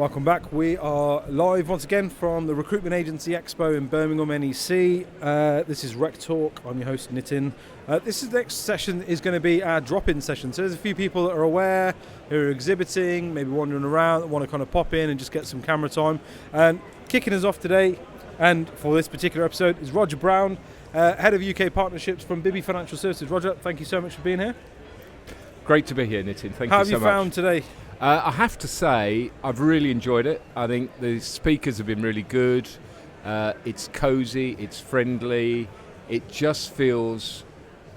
Welcome back. We are live once again from the Recruitment Agency Expo in Birmingham, NEC. This is RecTalk. I'm your host, Nitin. This next session is going to be our drop-in session. So there's a few people that are aware, who are exhibiting, maybe wandering around, that want to kind of pop in and just get some camera time. And kicking us off today, and for this particular episode, is Roger Brown, Head of UK Partnerships from Boothe Financial Services. Roger, thank you so much for being here. Great to be here, Nitin. Thank you so much. How have you found today? I have to say, I've really enjoyed it. I think the speakers have been really good. It's cosy, it's friendly, it just feels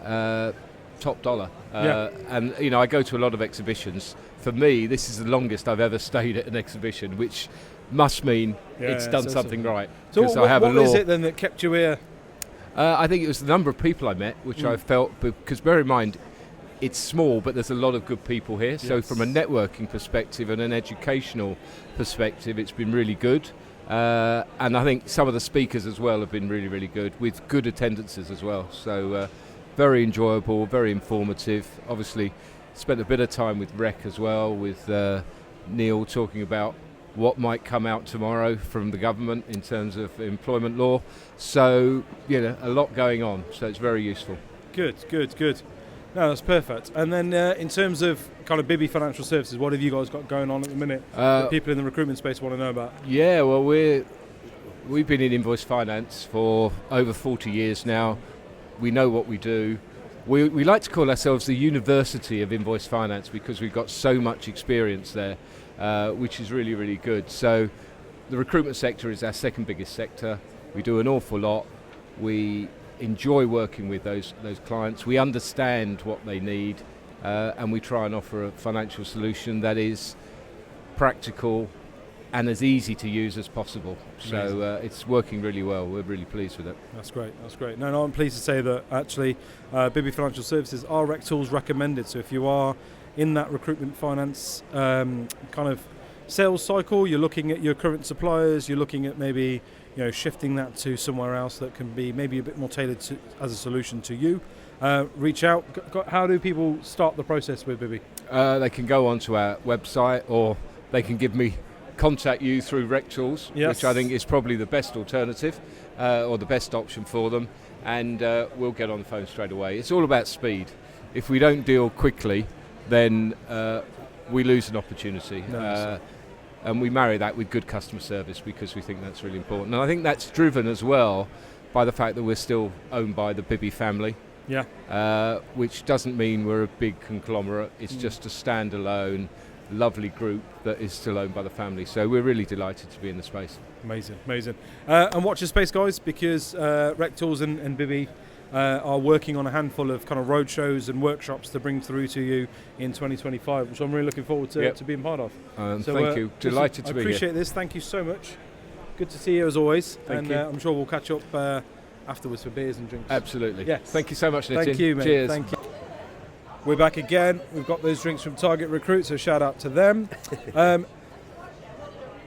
top dollar. And, you know, I go to a lot of exhibitions. For me, this is the longest I've ever stayed at an exhibition, which must mean it's done something right. So what is it then that kept you here? I think it was the number of people I met, which I felt, because bear in mind, it's small, but there's a lot of good people here. So from a networking perspective and an educational perspective, it's been really good. And I think some of the speakers as well have been really, really good, with good attendances as well. So very enjoyable, very informative. Obviously, spent a bit of time with Rec as well, with Neil talking about what might come out tomorrow from the government in terms of employment law. So, you know, a lot going on. So it's very useful. Good. No, that's perfect. And then in terms of kind of Boothe Financial Services, what have you guys got going on at the minute that people in the recruitment space want to know about? Yeah, well, we've been in invoice finance for over 40 years now. We know what we do. We like to call ourselves the University of Invoice Finance because we've got so much experience there, which is really, really good. So the recruitment sector is our second biggest sector. We do an awful lot. We enjoy working with those clients. We understand what they need, and we try and offer a financial solution that is practical and as easy to use as possible. So it's working really well. We're really pleased with it. That's great. No, I'm pleased to say that actually Boothe Financial Services are RecTalk's recommended. So if you are in that recruitment finance kind of sales cycle, you're looking at your current suppliers, you're looking at maybe shifting that to somewhere else that can be maybe a bit more tailored as a solution to you, reach out. How do people start the process with Boothe? They can go onto our website, or they can contact you through RecTalk, which I think is probably the best alternative or the best option for them, and we'll get on the phone straight away. It's all about speed. If we don't deal quickly, then we lose an opportunity. And we marry that with good customer service because we think that's really important. And I think that's driven as well by the fact that we're still owned by the Boothe family, which doesn't mean we're a big conglomerate. It's just a standalone, lovely group that is still owned by the family. So we're really delighted to be in the space. Amazing. And watch your space, guys, because RecTalk and Boothe are working on a handful of kind of road shows and workshops to bring through to you in 2025, which I'm really looking forward to being part of. Thank you. Delighted to be here. I appreciate this. Thank you so much. Good to see you as always. Thank you. I'm sure we'll catch up afterwards for beers and drinks. Absolutely. Yes. Thank you so much, Nitin. Thank you, mate. Cheers. Thank you. We're back again. We've got those drinks from Target Recruit, so shout out to them.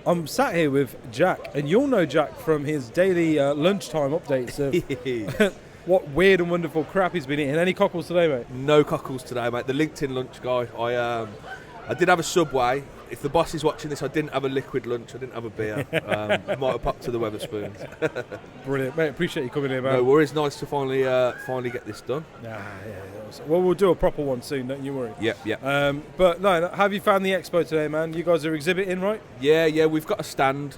I'm sat here with Jack, and you'll know Jack from his daily lunchtime updates of what weird and wonderful crap he's been eating. Any cockles today, mate? No cockles today, mate. The LinkedIn lunch guy. I did have a Subway. If the boss is watching this, I didn't have a liquid lunch. I didn't have a beer. I might have popped to the Wetherspoons. Brilliant, mate. Appreciate you coming here, man. No worries. Nice to finally get this done. Yeah. Well, we'll do a proper one soon. Don't you worry. Yeah. But no, have you found the expo today, man? You guys are exhibiting, right? Yeah. We've got a stand.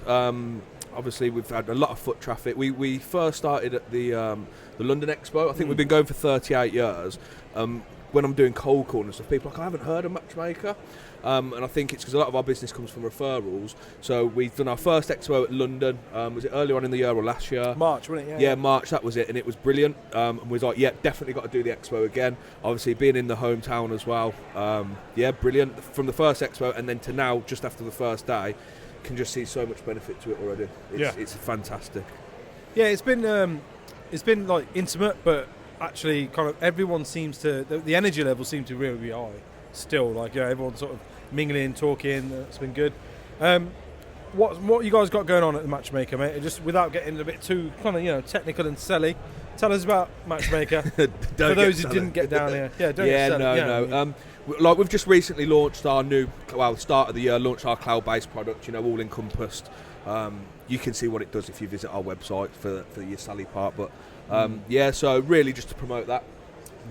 Obviously, we've had a lot of foot traffic. We first started at the London Expo. I think we've been going for 38 years. When I'm doing cold calling and stuff, people are like, I haven't heard of Matchmaker. And I think it's because a lot of our business comes from referrals. So we've done our first Expo at London. Was it earlier on in the year or last year? March, wasn't it? Yeah, March, that was it. And it was brilliant. And we was like, definitely got to do the Expo again. Obviously, being in the hometown as well. Brilliant. From the first Expo and then to now, just after the first day, can just see so much benefit to it already. It's fantastic. Yeah, it's been like intimate, but actually kind of everyone seems to, the energy level seems to really be high still. Like, everyone's sort of mingling, talking. It's been good. What you guys got going on at the Matchmaker, mate? Just without getting a bit too kind of technical and selly, tell us about Matchmaker. For those who didn't get down here. Yeah, don't yeah, sell it. no. Like we've just recently launched our start of the year, launched our cloud-based product, all encompassed. You can see what it does if you visit our website for your Sally part. But so really just to promote that.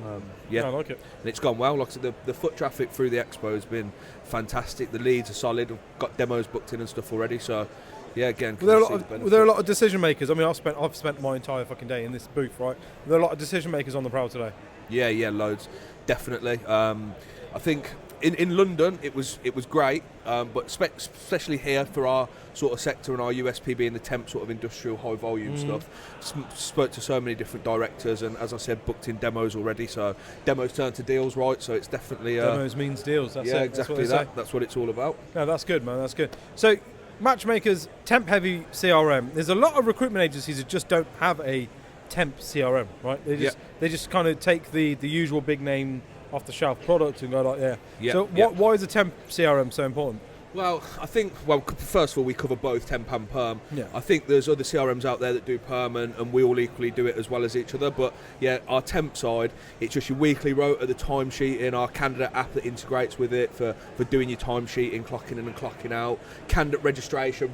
I like it. And it's gone well. Like I said, the foot traffic through the expo has been fantastic. The leads are solid. We've got demos booked in and stuff already. So, yeah, again, were there a lot of decision makers? I mean, I've spent my entire fucking day in this booth, right? Were there a lot of decision makers on the prowl today? Yeah, loads, definitely. I think in London it was great, but especially here for our sort of sector and our USP being the temp sort of industrial high volume stuff. Spoke to so many different directors, and as I said, booked in demos already. So demos turn to deals, right? So it's definitely demos means deals. That's yeah, it. exactly that. That's what it's all about. No, that's good, man. That's good. So Matchmaker's temp heavy CRM. There's a lot of recruitment agencies that just don't have a temp CRM, right? They just kind of take the usual big name off the shelf product and go like, why is a temp CRM so important? Well, I think, first of all, we cover both temp and perm. Yeah. I think there's other CRMs out there that do perm, and we all equally do it as well as each other. But yeah, our temp side, it's just your weekly rota, the timesheet in our candidate app that integrates with it for doing your timesheeting, clocking in and clocking out, candidate registration,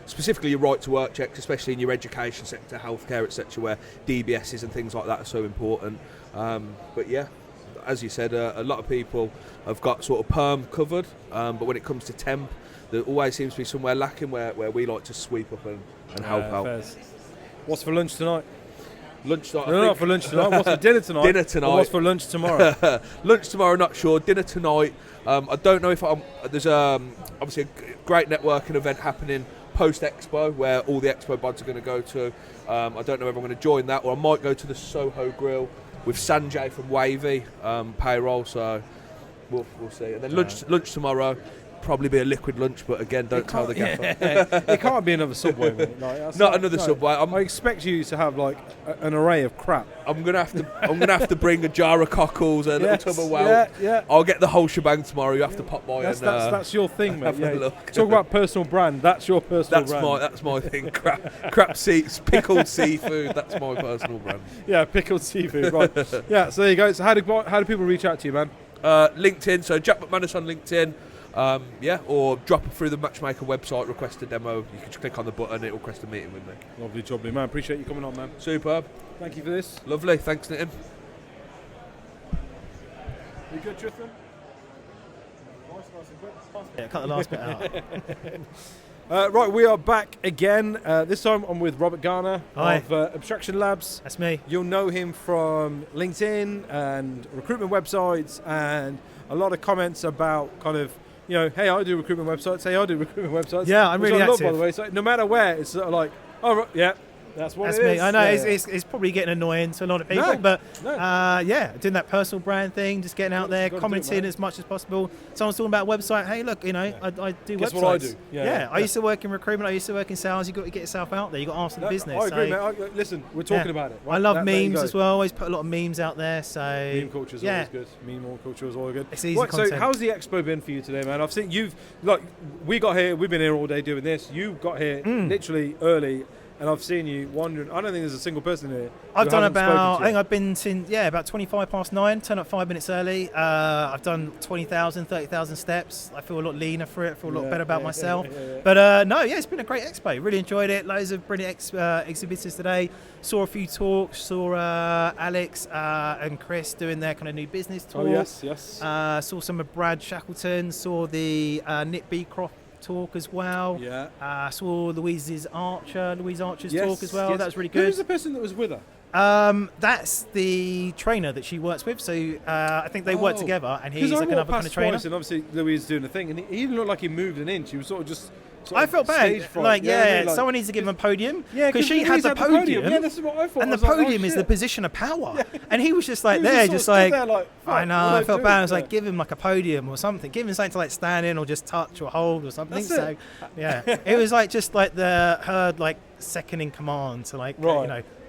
specifically your right to work checks, especially in your education sector, healthcare, etc., where DBSs and things like that are so important. But yeah, as you said, a lot of people have got sort of perm covered, but when it comes to temp, there always seems to be somewhere lacking where we like to sweep up and help out. Fairs. What's for lunch tonight? Lunch tonight? No, not for lunch tonight. What's for dinner tonight? Dinner tonight. Or what's for lunch tomorrow? Lunch tomorrow, not sure. Dinner tonight. I don't know if there's obviously a great networking event happening post Expo where all the Expo buds are going to go to. I don't know if I'm going to join that, or I might go to the Soho Grill with Sanjay from Wavy payroll, so we'll see. And then lunch tomorrow, probably be a liquid lunch, but again, don't tell the gaffer. It can't be another Subway, mate. Not another Subway. I expect you to have like an array of crap. I'm gonna have to bring a jar of cockles, a little tub of Welch. Yeah. I'll get the whole shebang tomorrow. You have to pop by that's your thing, mate. Have a look. Talk about personal brand. That's your personal brand. That's my thing. Crap seats, pickled seafood. That's my personal brand. Yeah, pickled seafood. Right. Yeah. So there you go. So how do people reach out to you, man? LinkedIn. So Jack McManus on LinkedIn. Or drop through the Matchmaker website, request a demo. You can just click on the button, it'll request a meeting with me. Lovely jubbly, man. Appreciate you coming on, man. Superb. Thank you for this. Lovely. Thanks, Nitin. You good, Tristan? Yeah, cut the last bit out. Right, we are back again. This time I'm with Robert Garner of Abstraction Labs. That's me. You'll know him from LinkedIn and recruitment websites, and a lot of comments about kind of, hey, I do recruitment websites. Hey, I do recruitment websites. Yeah, I'm really active. By the way, so no matter where, it's sort of like, oh, right, yeah. That's what That's it me. is. I know Yeah. it's probably getting annoying to a lot of people, No, but no. doing that personal brand thing, just getting out there, Gotta do it, commenting man. as much as possible. Someone's talking about a website. Hey, look, I do Guess websites. what I do? Yeah. I used to work in recruitment. I used to work in sales. You got to get yourself out there. You got to answer the business. I agree, so, mate. Listen, we're talking about it. Right? I love There you memes go. as well. I always put a lot of memes out there. So Meme culture is always good. Meme culture is always good. It's easy So content. how's the expo been for you today, man? I've seen we got here. We've been here all day doing this. You got here literally early. And I've seen you wandering. I don't think there's a single person here. I've done I think I've been since, about 25 past 9, turn up 5 minutes early. I've done 20,000, 30,000 steps. I feel a lot leaner for it, feel a lot better about myself. Yeah. But it's been a great expo. Really enjoyed it. Loads of brilliant exhibitors today. Saw a few talks, saw Alex and Chris doing their kind of new business talk. Oh, yes. Saw some of Brad Shackleton, saw the Nick Beecroft talk as well. Yeah. Saw Louise Archer's talk as well. That was really good. Who's the person that was with her? That's the trainer that she works with. So I think they work together, and he's like another kind of trainer. And obviously Louise doing the thing, and he didn't look like he moved an inch. He was sort of just. I felt bad. Someone needs to give him a podium. Yeah, because she had the podium. Yeah, that's what I thought. And the podium is the position of power. Yeah. And he was just like I know. I felt bad. I was like, give him like a podium or something. Give him something to like stand in or just touch or hold or something. That's it. It was like just like her like second in command to like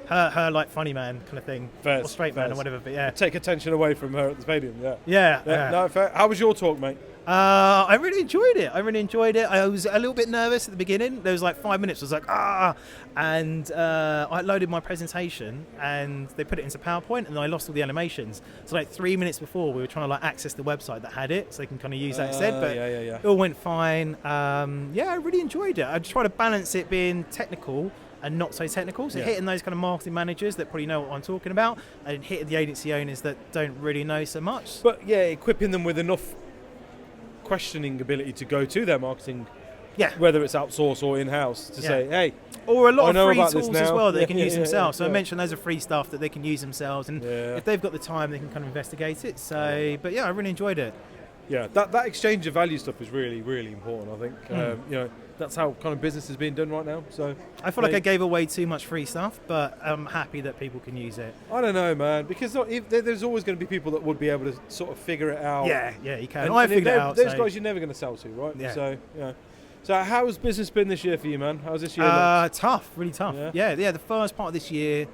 her like funny man kind of thing, Fairs, or straight man fairs. or whatever. But yeah, Take attention away from her at the stadium. Yeah. yeah. No, fair. How was your talk, mate? I really enjoyed it. I was a little bit nervous at the beginning. There was like 5 minutes. I was like, and I loaded my presentation, and they put it into PowerPoint, and then I lost all the animations. So like 3 minutes before, we were trying to like access the website that had it, so they can kind of use that instead. But it all went fine. I really enjoyed it. I just try to balance it being technical and not so technical. So hitting those kind of marketing managers that probably know what I'm talking about, and hitting the agency owners that don't really know so much. But yeah, equipping them with enough questioning ability to go to their marketing, whether it's outsourced or in-house, to say, hey, or a lot of free tools as well that they can use themselves. So I yeah. mentioned those are free stuff that they can use themselves, and if they've got the time, they can kind of investigate it. So, but yeah, I really enjoyed it. Yeah, that exchange of value stuff is really, really important, I think. That's how kind of business is being done right now. So I feel like I gave away too much free stuff, but I'm happy that people can use it. I don't know, man, because there's always going to be people that would be able to sort of figure it out. Yeah, you can. And I figured it out. Those guys you're never going to sell to, right? Yeah. So how's business been this year for you, man? How's this year? Tough, really tough. Yeah. The first part of this year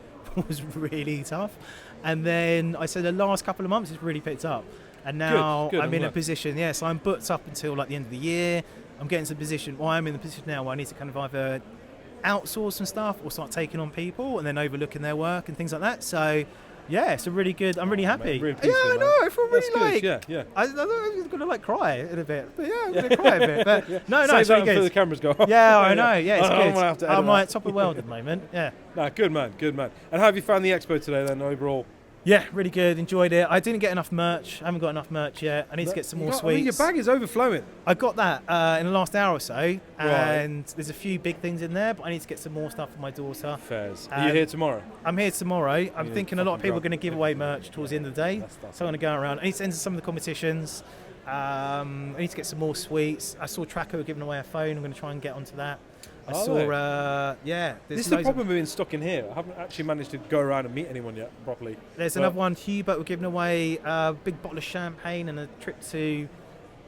was really tough, and then I said the last couple of months it's really picked up, and now Good, I'm in a position. Yeah, so I'm booked up until like the end of the year. I'm getting to the position. Well, I'm in the position now where I need to kind of either outsource some stuff or start taking on people and then overlooking their work and things like that. So, yeah, it's a really good. I'm really happy. Really peaceful, I know. I feel really like. Yeah. I thought I was gonna like cry in a bit, but I'm gonna cry a bit. But no, it's really good. The cameras go. Yeah, I know. Yeah, it's I good. have to I'm like top of the world at the moment. Yeah. No, good man. And how have you found the expo today then overall? Yeah, really good. Enjoyed it. I didn't get enough merch. I haven't got enough merch yet. I need to get some more sweets. I mean, your bag is overflowing. I got that in the last hour or so, and there's a few big things in there, but I need to get some more stuff for my daughter. Fairs. Are you here tomorrow? I'm here tomorrow. I'm thinking a lot of people are going to give away merch towards the end of the day, so I'm going to go around. I need to enter some of the competitions. I need to get some more sweets. I saw Tracker were giving away a phone. I'm going to try and get onto that. This is the problem with being stuck in here. I haven't actually managed to go around and meet anyone yet properly. There's another one. Hubert were giving away a big bottle of champagne and a trip to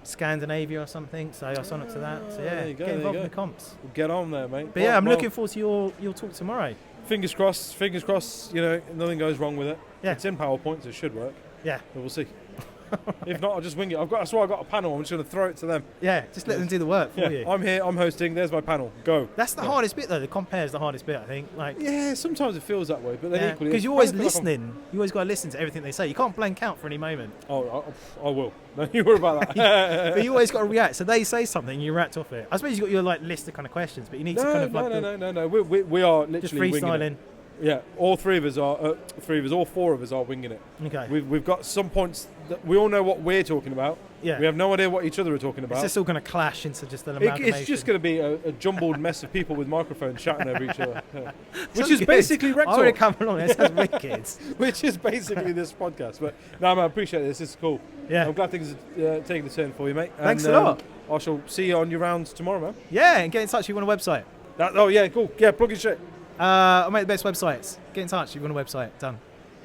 Scandinavia or something. So I signed up to that. So yeah, get involved in the comps. We'll get on there, mate. But I'm looking forward to your talk tomorrow. Fingers crossed. Nothing goes wrong with it. Yeah. It's in PowerPoint, so it should work. Yeah. But we'll see. If not, I'll just wing it. That's why I've got a panel. I'm just going to throw it to them. Yeah, just let them do the work for you. I'm here. I'm hosting. There's my panel. Go. That's the hardest bit, though. The compare is the hardest bit, I think. Sometimes it feels that way, but then equally, because you're always listening. You always got to listen to everything they say. You can't blank out for any moment. Oh, I will. No, you worry about that. But you always got to react. So they say something, you react off it. I suppose you've got your list of kind of questions, but you need to kind of No. We are literally just freestyling. Yeah, all four of us are winging it. Okay. We've got some points that we all know what we're talking about. Yeah. We have no idea what each other are talking about. It's just all going to clash into just an amalgamation. It's just going to be a jumbled mess of people with microphones shouting over each other. Yeah. Which is basically RecTalk. I would have come along. That sounds wicked. Which is basically this podcast. But no, man, I appreciate this. This is cool. Yeah. I'm glad things are taking the turn for you, mate. Thanks a lot. I shall see you on your rounds tomorrow, man. Yeah, and get in touch if you want a website. Cool. Yeah, plug your shit. I'll make the best websites. Get in touch if you want a website. Done.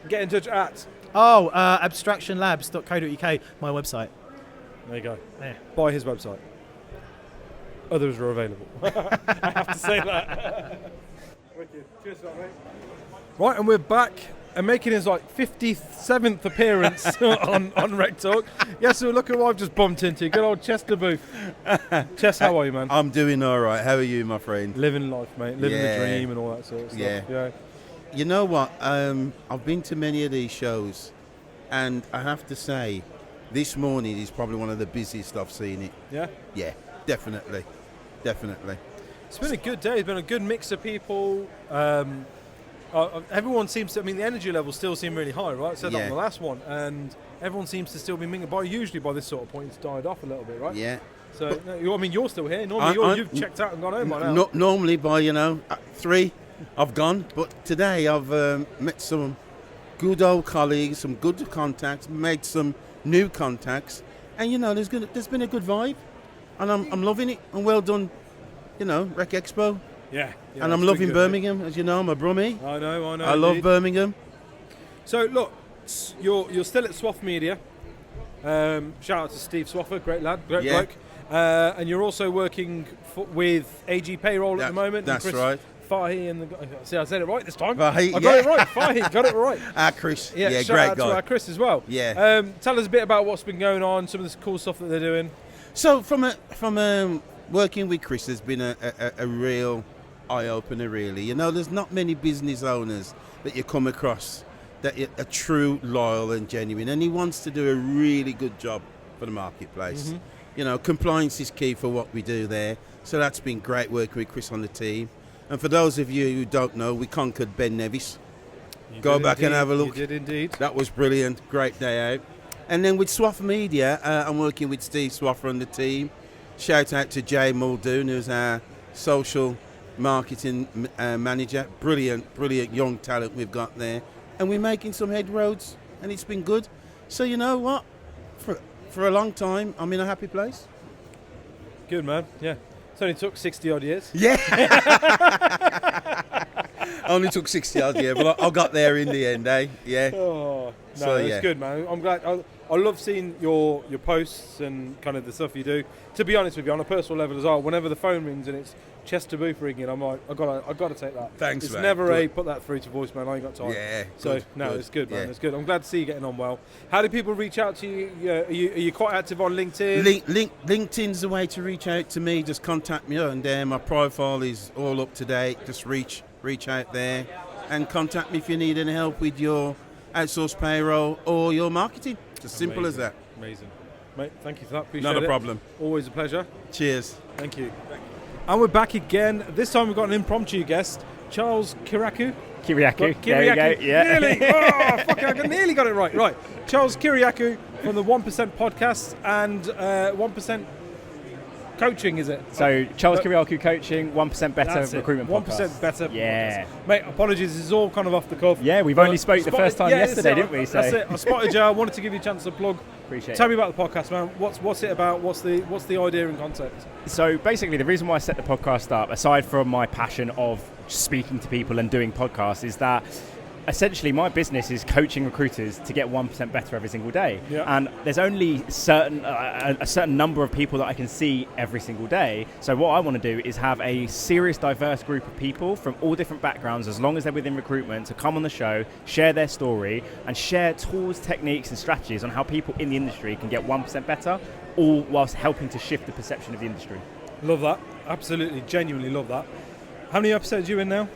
Get in touch at abstractionlabs.co.uk, my website. There you go. Yeah. Buy his website. Others are available. I have to say that. Wicked. Cheers for that, mate. Right, and we're back and making his 57th appearance on RecTalk. Yes, so look at what I've just bumped into. Good old Chester Boothe. Chess, how are you, man? I'm doing all right. How are you, my friend? Living life, mate. Living the dream and all that sort of stuff. Yeah. You know what? I've been to many of these shows, and I have to say, this morning is probably one of the busiest I've seen it. Yeah? Yeah, definitely. It's been a good day. It's been a good mix of people. Everyone seems to, the energy levels still seem really high, right? I said that on the last one, and everyone seems to still be mingling. But usually by this sort of point, it's died off a little bit, right? Yeah. So, you're still here. Normally, you've checked out and gone home by now. Normally by, 3, I've gone. But today I've met some good old colleagues, some good contacts, made some new contacts. And, there's been a good vibe. And I'm loving it. And well done, Rec Expo. Yeah, and I'm loving Birmingham, as you know. I'm a Brummie. I know. I love Birmingham. So look, you're still at Swof Media. Shout out to Steve Swoffer, great lad, great bloke. And you're also working with AG Payroll at the moment. That's right. Fahi and see, I said it right this time. Fahi, I got it right. Fahi, got it right. Chris. Yeah, great shout out guy. to our Chris as well. Yeah. Tell us a bit about what's been going on, some of the cool stuff that they're doing. So from working with Chris has been a real eye-opener, really. You know, there's not many business owners that you come across that are true, loyal and genuine, and he wants to do a really good job for the marketplace. Mm-hmm. You know, compliance is key for what we do there, so that's been great working with Chris on the team. And for those of you who don't know, we conquered Ben Nevis. Go back and have a look. You did indeed. That was brilliant, great day out. And then with Swof Media, I'm working with Steve Swoffer on the team. Shout out to Jay Muldoon, who's our social marketing manager. Brilliant young talent we've got there. And we're making some headroads, and it's been good. So you know what? For a long time, I'm in a happy place. Good, man. Yeah. It only took 60 odd years. Yeah. Only took 60 odd years, but I got there in the end, eh? Yeah. Oh, no, So, it's yeah. good, man. I'm glad. I love seeing your posts and kind of the stuff you do. To be honest with you, on a personal level as well, whenever the phone rings and it's Chester Boothe ringing, I'm like, I gotta take that. Thanks, it's mate. never Good. put that through to voicemail. I ain't got time. Yeah. So good, no, good. it's good, man. Yeah. It's good. I'm glad to see you getting on well. How do people reach out to you? Are you quite active on LinkedIn? LinkedIn's the way to reach out to me. Just contact me, and my profile is all up to date. Just reach out there and contact me if you need any help with your outsourced payroll or your marketing. It's as simple as that. Amazing. Mate, thank you for that. Appreciate it. Not a problem. Always a pleasure. Cheers. Thank you. And we're back again. This time we've got an impromptu guest, Charles Kyriakou. Kyriakou. There you go. Yeah. Nearly. Oh, fuck, I nearly got it right. Right. Charles Kyriakou from the 1% podcast and 1% coaching, is it? So Charles Kyriakou coaching, 1% better That's it. recruitment 1% podcast. better. Yeah. Podcast. Mate, apologies. This is all kind of off the cuff. Yeah, we've only spoke the first time yesterday, that's it. didn't we? So. That's it. I spotted you. I wanted to give you a chance to plug. Appreciate Tell it. me about the podcast, man. What's it about? What's the idea and concept? So basically, the reason why I set the podcast up, aside from my passion of speaking to people and doing podcasts, is that essentially my business is coaching recruiters to get 1% better every single day. Yeah. And there's only a certain number of people that I can see every single day. So what I want to do is have a serious, diverse group of people from all different backgrounds, as long as they're within recruitment, to come on the show, share their story, and share tools, techniques, and strategies on how people in the industry can get 1% better, all whilst helping to shift the perception of the industry. Love that. Absolutely, genuinely love that. How many episodes are you in now?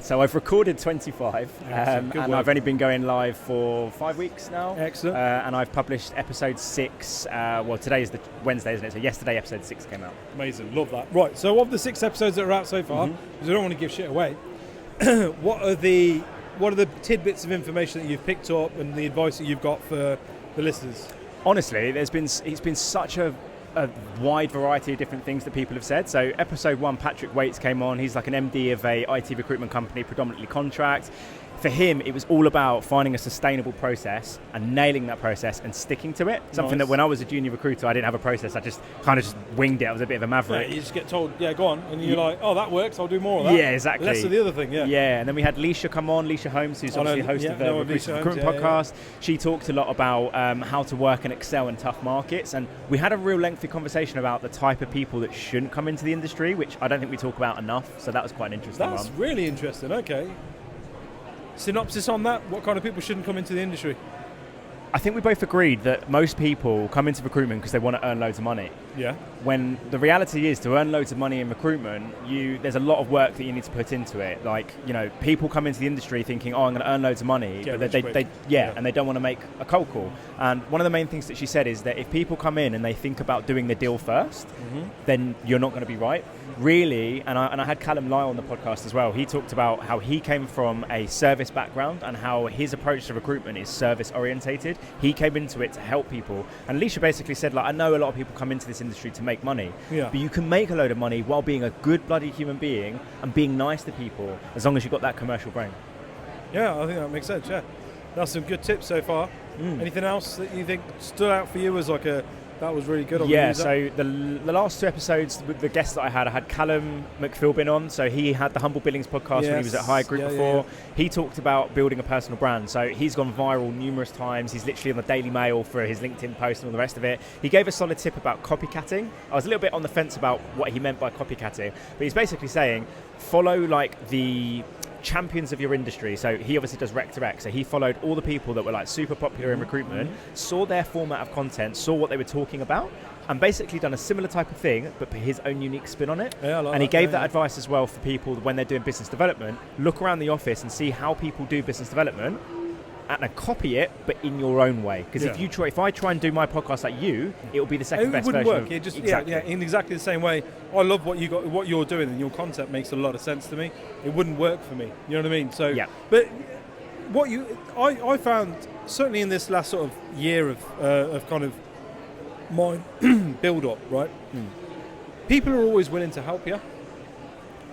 So I've recorded 25, Excellent. Good and work. I've only been going live for 5 weeks now. Excellent. And I've published episode 6. Well, today is the Wednesday, isn't it? So yesterday, episode 6 came out. Amazing, love that. Right, so of the 6 episodes that are out so far, because I don't want to give shit away, what are the tidbits of information that you've picked up and the advice that you've got for the listeners? Honestly, it's been such a wide variety of different things that people have said. So episode 1, Patrick Waits came on. He's like an MD of a IT recruitment company, predominantly contract. For him, it was all about finding a sustainable process and nailing that process and sticking to it. Something that when I was a junior recruiter, I didn't have a process. I just kind of just winged it. I was a bit of a maverick. Yeah, you just get told, yeah, go on, and you're like, oh, that works, I'll do more of that. Yeah, exactly. Less of the other thing, yeah. Yeah, and then we had Leisha come on, Leisha Holmes, who's obviously host of the Recruitment podcast. She talked a lot about how to work and excel in tough markets, and we had a real lengthy conversation about the type of people that shouldn't come into the industry, which I don't think we talk about enough, so that was quite an interesting one. That's really interesting, okay. Synopsis on that, what kind of people shouldn't come into the industry? I think we both agreed that most people come into recruitment because they want to earn loads of money. Yeah. When the reality is, to earn loads of money in recruitment, there's a lot of work that you need to put into it. Like, people come into the industry thinking, oh, I'm going to earn loads of money, but and they don't want to make a cold call. And one of the main things that she said is that if people come in and they think about doing the deal first, then you're not going to be right. Really, and I had Callum Lyle on the podcast as well. He talked about how he came from a service background and how his approach to recruitment is service orientated. He came into it to help people. And Alicia basically said, like, I know a lot of people come into this industry to make money, but you can make a load of money while being a good bloody human being and being nice to people, as long as you've got that commercial brain. Yeah, I think that makes sense, yeah. That's some good tips so far. Anything else that you think stood out for you as like a That was really good. Yeah, so the last 2 episodes with the guests that I had Callum McPhilbin on. So he had the Humble Billings podcast when he was at High Group before. He talked about building a personal brand. So he's gone viral numerous times. He's literally on the Daily Mail for his LinkedIn post and all the rest of it. He gave a solid tip about copycatting. I was a little bit on the fence about what he meant by copycatting, but he's basically saying follow like the champions of your industry. So he obviously does rec to rec, so he followed all the people that were like super popular in recruitment, saw their format of content, saw what they were talking about, and basically done a similar type of thing but put his own unique spin on it. And he gave that advice as well for people when they're doing business development. Look around the office and see how people do business development and copy it, but in your own way. Because if I try and do my podcast like you, it will be the second best version. It wouldn't work. In exactly the same way. I love what you're doing, and your concept makes a lot of sense to me. It wouldn't work for me. You know what I mean? So, but what I found certainly in this last sort of year of kind of my build up, right? People are always willing to help you.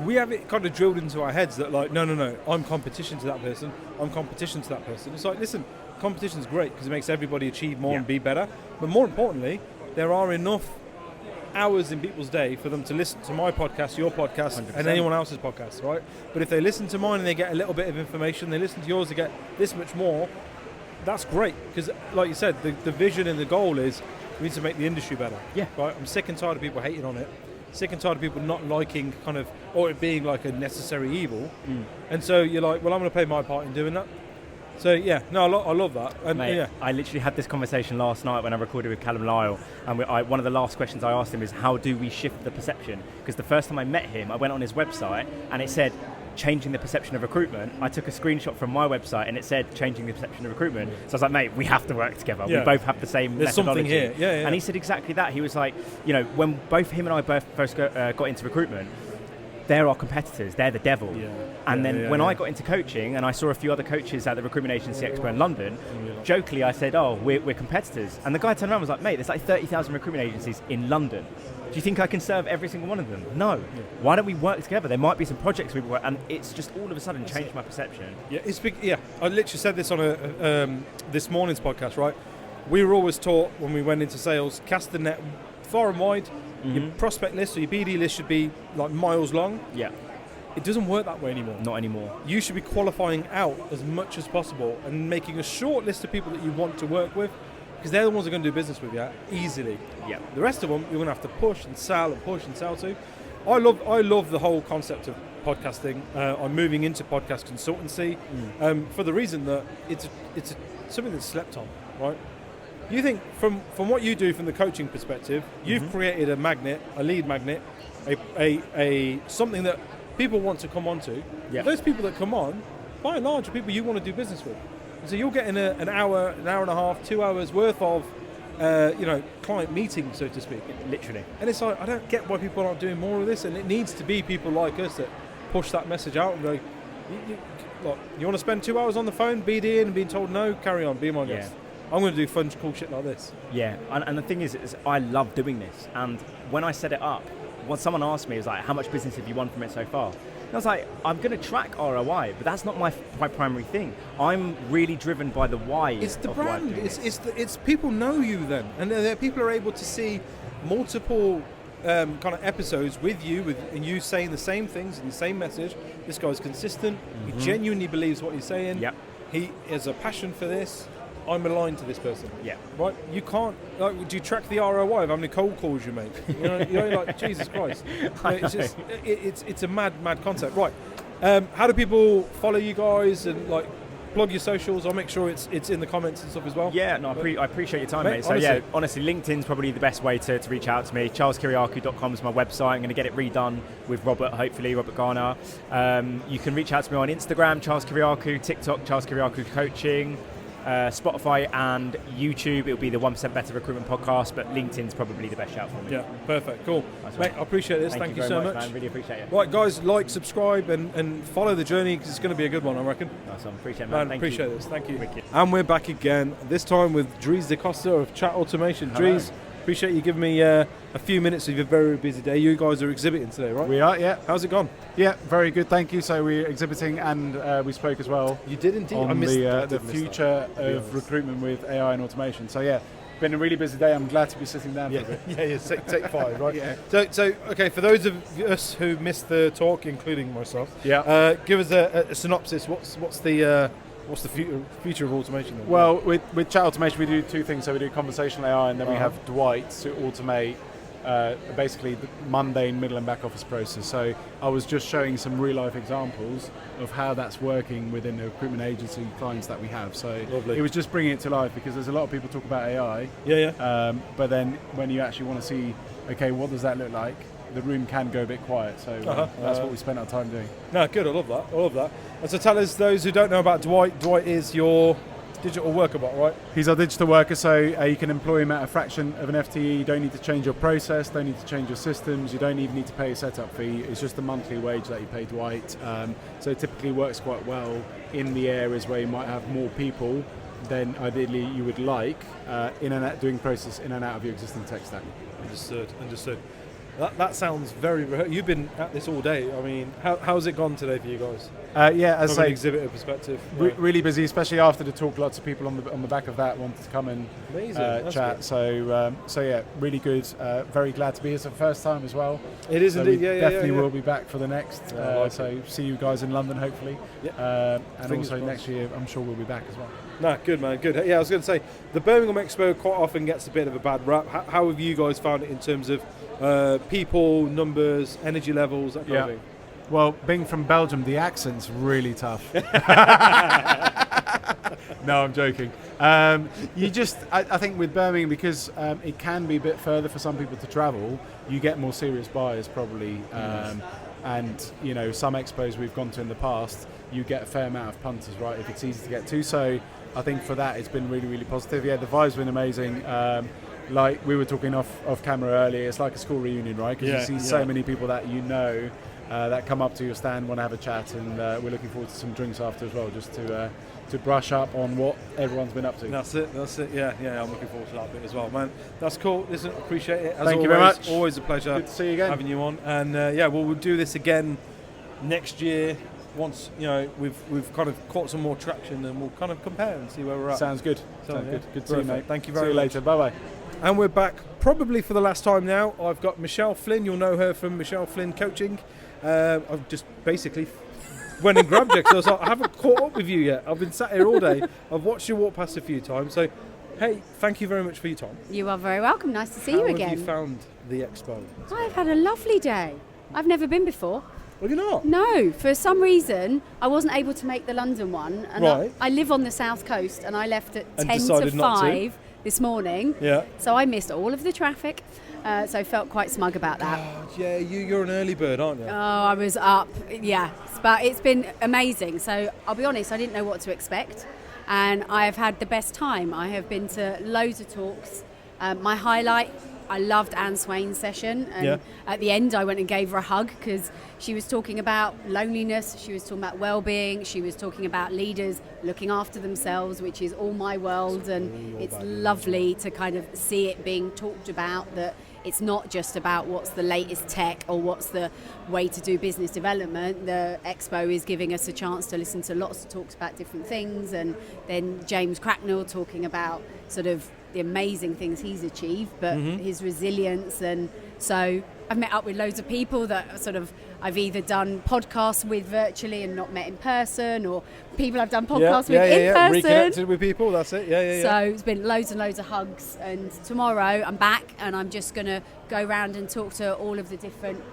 We have it kind of drilled into our heads that like, no, I'm competition to that person. I'm competition to that person. It's like, listen, competition is great because it makes everybody achieve more and be better. But more importantly, there are enough hours in people's day for them to listen to my podcast, your podcast, 100%. And anyone else's podcast, right? But if they listen to mine and they get a little bit of information, they listen to yours, they get this much more, that's great. Because like you said, the vision and the goal is we need to make the industry better. Yeah. Right? I'm sick and tired of people hating on it. Sick and tired of people not liking kind of, or it being like a necessary evil. And so you're like, well, I'm going to play my part in doing that. So I love that. And mate, I literally had this conversation last night when I recorded with Callum Lyle, and one of the last questions I asked him is, how do we shift the perception? Because the first time I met him, I went on his website and it said, changing the perception of recruitment. I took a screenshot from my website and it said changing the perception of recruitment. So I was like, mate, we have to work together. We both have the same methodology. Something here. And he said exactly that. He was like, when both him and I first got into recruitment, they're our competitors. They're the devil. And then when I got into coaching and I saw a few other coaches at the Recruitment Agency Expo in London, jokingly I said, we're competitors. And the guy turned around and was like, mate, there's like 30,000 recruitment agencies in London. Do you think I can serve every single one of them? No. Why don't we work together? There might be some projects we work, and it's just all of a sudden changed my perception. It's big. I literally said this on this morning's podcast, right? We were always taught when we went into sales, cast the net far and wide. Your prospect list or your BD list should be like miles long. It doesn't work that way anymore. Not anymore. You should be qualifying out as much as possible and making a short list of people that you want to work with, because they're the ones that are going to do business with you easily. The rest of them you're going to have to push and sell to. I love the whole concept of podcasting. I'm moving into podcast consultancy for the reason that it's something that's slept on, right? You think from what you do from the coaching perspective, you've created a magnet, a lead magnet, a something that people want to come onto. Those people that come on, by and large, are people you want to do business with. And so you're getting an hour and a half, 2 hours worth of client meeting, so to speak. Literally. And it's like, I don't get why people aren't doing more of this, and it needs to be people like us that push that message out and go, you want to spend 2 hours on the phone, BD in and being told no, carry on, be my guest. I'm going to do fun, cool shit like this. And the thing is I love doing this. And when I set it up, when someone asked me, it was like, how much business have you won from it so far? And I was like, I'm going to track ROI, but that's not my primary thing. I'm really driven by the why. It's the brand. It's people know you then, and people are able to see multiple kind of episodes with you, and you saying the same things and the same message. This guy's consistent. He genuinely believes what he's saying. He has a passion for this. I'm aligned to this person. Right? You can't. Do you track the ROI of how many cold calls you make? You're like, Jesus Christ. It's a mad concept. Right. How do people follow you guys and like plug your socials? I'll make sure it's in the comments and stuff as well. I appreciate your time, mate. So honestly, LinkedIn's probably the best way to reach out to me. CharlesKyriakou.com is my website. I'm going to get it redone with Robert Garner. You can reach out to me on Instagram, Charles Kyriakou, TikTok, Charles Kyriakou Coaching. Spotify and YouTube, it'll be the 1% Better Recruitment podcast, but LinkedIn's probably the best shout for me. Perfect, cool. Nice, mate, I appreciate this. Thank you so much. Man. Really appreciate it. Right, guys, like, subscribe, and follow the journey, because it's going to be a good one, I reckon. Nice one. Appreciate it, man. Appreciate this. Thank you. And we're back again, this time with Dries Da Costa of Chat Automation. Dries, appreciate you giving me a few minutes of your very busy day. You guys are exhibiting today, right? We are, yeah. How's it gone? Yeah, very good, thank you. So we're exhibiting, and we spoke as well. You did indeed. On the future of recruitment with AI and automation. So yeah, been a really busy day. I'm glad to be sitting down for a bit. Take 5, right? Yeah. So, okay, for those of us who missed the talk, including myself, give us a synopsis. What's the future of automation then? Well, with chat automation, we do two things. So we do conversational AI, and then we have Dwight to automate basically the mundane middle and back office process. So I was just showing some real life examples of how that's working within the recruitment agency clients that we have. So Lovely. It was just bringing it to life, because there's a lot of people talk about AI. But then when you actually want to see, okay, what does that look like? The room can go a bit quiet. So that's what we spent our time doing. No, good. I love that. And so tell us, those who don't know about Dwight. Dwight is your digital worker bot, right? He's our digital worker, so you can employ him at a fraction of an FTE. You don't need to change your process, don't need to change your systems, you don't even need to pay a setup fee. It's just a monthly wage that you pay Dwight. So it typically works quite well in the areas where you might have more people than ideally you would like in and out, doing process in and out of your existing tech stack. Understood. That sounds very. You've been at this all day. I mean, how's it gone today for you guys? As From I say, an exhibitor perspective, really busy, especially after the talk. Lots of people on the back of that wanted to come and chat. Good. So yeah, really good. Very glad to be here for the first time as well. It is so indeed. We definitely will be back for the next. So see you guys in London hopefully. And also next year, I'm sure we'll be back as well. No, good man, good. Yeah, I was going to say the Birmingham Expo quite often gets a bit of a bad rap. How have you guys found it in terms of people, numbers, energy levels, that kind of thing? Well, being from Belgium, the accent's really tough. No, I'm joking. I think with Birmingham, because it can be a bit further for some people to travel, you get more serious buyers probably. And some expos we've gone to in the past, you get a fair amount of punters, right, if it's easy to get to. So I think for that it's been really, really positive. Yeah, the vibe's been amazing. Like we were talking off camera earlier, it's like a school reunion, right? Because you see so many people that that come up to your stand, want to have a chat, and we're looking forward to some drinks after as well, just to brush up on what everyone's been up to. That's it. Yeah, I'm looking forward to that bit as well, man. That's cool. Listen, appreciate it. Thank you very much. Always a pleasure. Good to see you again. Having you on, and we'll do this again next year. Once we've kind of caught some more traction, and we'll kind of compare and see where we're at. Sounds good. Good to see you, mate. Thank you very much. See you later. Bye bye. And we're back probably for the last time now. I've got Michelle Flynn. You'll know her from Michelle Flynn Coaching. I've just basically went and grabbed her because I was like, I haven't caught up with you yet. I've been sat here all day. I've watched you walk past a few times. So, hey, thank you very much for your time. You are very welcome. Nice to see you again. How have you found the Expo? I've had a lovely day. I've never been before. Have you not? No, for some reason I wasn't able to make the London one, and right. I live on the south coast, and I left at and 10 to 5 this morning. Yeah. So I missed all of the traffic. So I felt quite smug about that. Oh, yeah, you're an early bird, aren't you? Oh, I was up, yeah. But it's been amazing. So I'll be honest, I didn't know what to expect, and I have had the best time. I have been to loads of talks. My highlight, I loved Anne Swain's session, and at the end I went and gave her a hug because she was talking about loneliness, she was talking about well-being, she was talking about leaders looking after themselves, which is all my world, and it's lovely to kind of see it being talked about, that it's not just about what's the latest tech or what's the way to do business development. The Expo is giving us a chance to listen to lots of talks about different things, and then James Cracknell talking about sort of the amazing things he's achieved, but his resilience. And so I've met up with loads of people that sort of I've either done podcasts with virtually and not met in person, or people I've done podcasts with in person. Reconnected with people, that's it. Yeah. So it's been loads and loads of hugs, and tomorrow I'm back and I'm just going to go around and talk to all of the different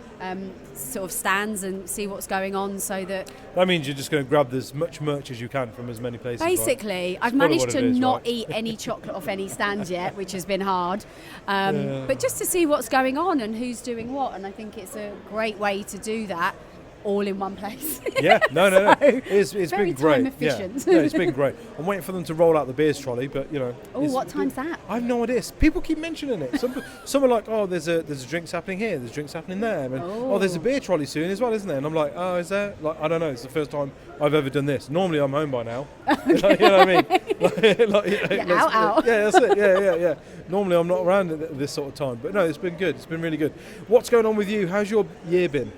sort of stands and see what's going on, so that means you're just going to grab as much merch as you can from as many places. Basically, right? I've managed to not eat any chocolate off any stand yet, which has been hard. But just to see what's going on and who's doing what, and I think it's a great way to do that all in one place. No. It's very been great. time efficient. Yeah. No, it's been great. I'm waiting for them to roll out the beers trolley, but Oh, what time's that? I have no idea. People keep mentioning it. Some are like, oh, there's a drinks happening here, there's drinks happening there, and there's a beer trolley soon as well, isn't there? And I'm like, oh, is there? Like, I don't know. It's the first time I've ever done this. Normally, I'm home by now. You know what I mean? Out. Yeah, that's it. Yeah. Normally, I'm not around at this sort of time, but no, it's been good. It's been really good. What's going on with you? How's your year been?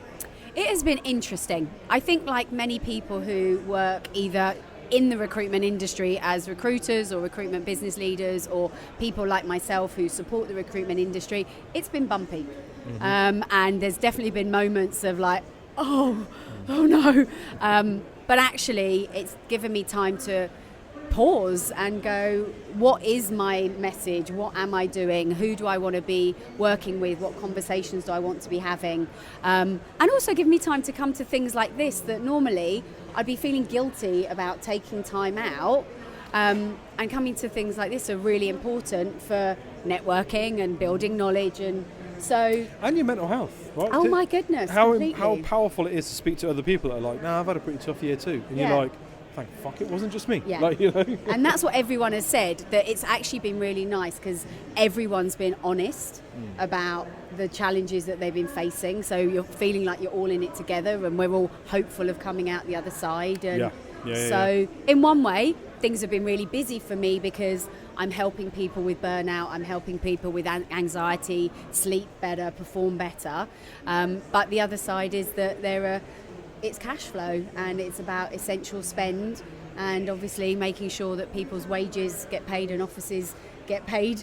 It has been interesting. I think like many people who work either in the recruitment industry as recruiters or recruitment business leaders or people like myself who support the recruitment industry, it's been bumpy. And there's definitely been moments of like, oh no. But actually, it's given me time to pause and go, what is my message? What am I doing? Who do I want to be working with? What conversations do I want to be having? And also give me time to come to things like this that normally I'd be feeling guilty about taking time out. And coming to things like this are really important for networking and building knowledge and your mental health, right? Oh my goodness, how completely. powerful it is to speak to other people that are like, I've had a pretty tough year too, and you're like, thank fuck it wasn't just me. Yeah. Like, you know. And that's what everyone has said, that it's actually been really nice because everyone's been honest about the challenges that they've been facing. So you're feeling like you're all in it together, and we're all hopeful of coming out the other side. And in one way, things have been really busy for me because I'm helping people with burnout, I'm helping people with anxiety, sleep better, perform better. But the other side is that it's cash flow and it's about essential spend and obviously making sure that people's wages get paid and offices get paid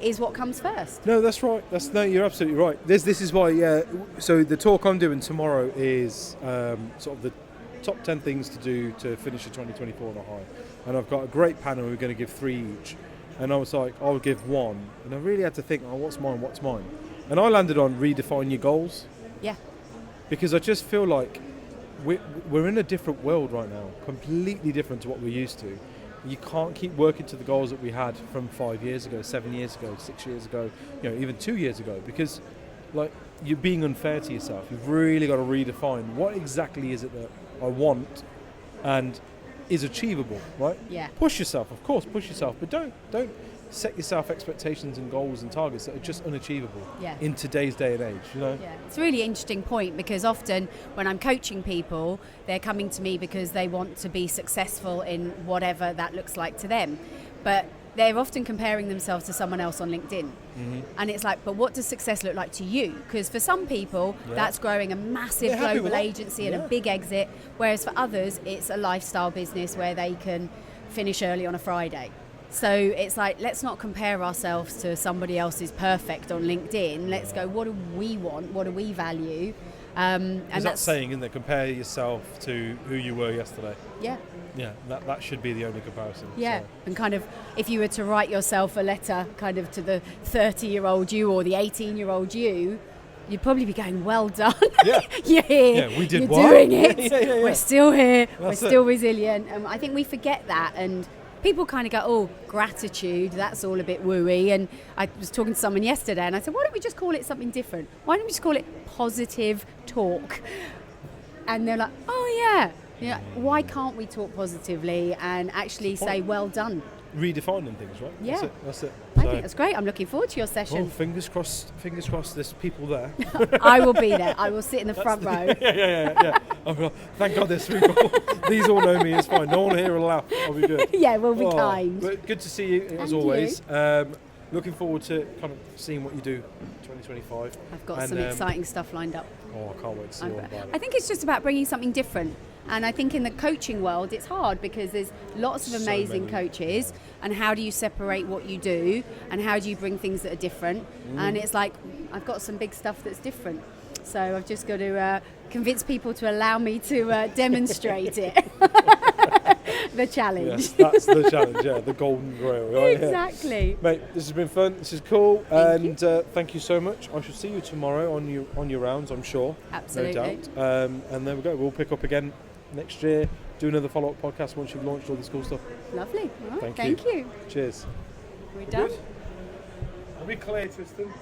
is what comes first. No, that's right. You're absolutely right. This is why, so the talk I'm doing tomorrow is sort of the top 10 things to do to finish your 2024 on a high. And I've got a great panel, we're going to give 3 each. And I was like, I'll give 1. And I really had to think, what's mine? And I landed on redefine your goals. Yeah. Because I just feel like we're in a different world right now, completely different to what we're used to. You can't keep working to the goals that we had from 5 years ago, 7 years ago, 6 years ago, even 2 years ago, because like you're being unfair to yourself. You've really got to redefine what exactly is it that I want and is achievable, right? Yeah. Push yourself, of course, but don't set yourself expectations and goals and targets that are just unachievable in today's day and age, Yeah. It's a really interesting point because often when I'm coaching people, they're coming to me because they want to be successful in whatever that looks like to them. But they're often comparing themselves to someone else on LinkedIn. And it's like, but what does success look like to you? Because for some people, that's growing a massive global agency and a big exit, whereas for others, it's a lifestyle business where they can finish early on a Friday. So it's like, let's not compare ourselves to somebody else's perfect on LinkedIn. Let's go, what do we want? What do we value? And that's saying, isn't it? Compare yourself to who you were yesterday. Yeah. Yeah, that should be the only comparison. Yeah, so. And kind of, if you were to write yourself a letter kind of to the 30-year-old you or the 18-year-old you, you'd probably be going, well done. Yeah. You're here. Yeah, we did You're what? doing it. Yeah. We're still here. That's We're still resilient. And I think we forget that. And people kind of go, gratitude, that's all a bit wooey. And I was talking to someone yesterday and I said, why don't we just call it something different? Why don't we just call it positive talk? And they're like, why can't we talk positively and actually say well done? Redefining things, right? Yeah. That's it. I think that's great. I'm looking forward to your session. Well, fingers crossed there's people there. I will be there. I will sit in the front row. Yeah. Oh, thank God there's 3 people. These all know me, it's fine. No one here will laugh. I'll be good. Yeah, we'll be kind. But good to see you as always. Looking forward to kind of seeing what you do 2025. I've got some exciting stuff lined up. Oh, I can't wait to see all about it. I think it's just about bringing something different. And I think in the coaching world, it's hard because there's lots of amazing coaches. And how do you separate what you do? And how do you bring things that are different? And it's like, I've got some big stuff that's different. So I've just got to convince people to allow me to demonstrate it. The challenge. Yes, that's the challenge, the golden grail. Right? Exactly. Yeah. Mate, this has been fun. This is cool. Thank you so much. I shall see you tomorrow on your rounds, I'm sure. Absolutely. No doubt. And there we go. We'll pick up again next year, do another follow-up podcast once you've launched all this cool stuff. Lovely. All right. Thank you. you. Cheers. We're done. Are we clear, Tristan?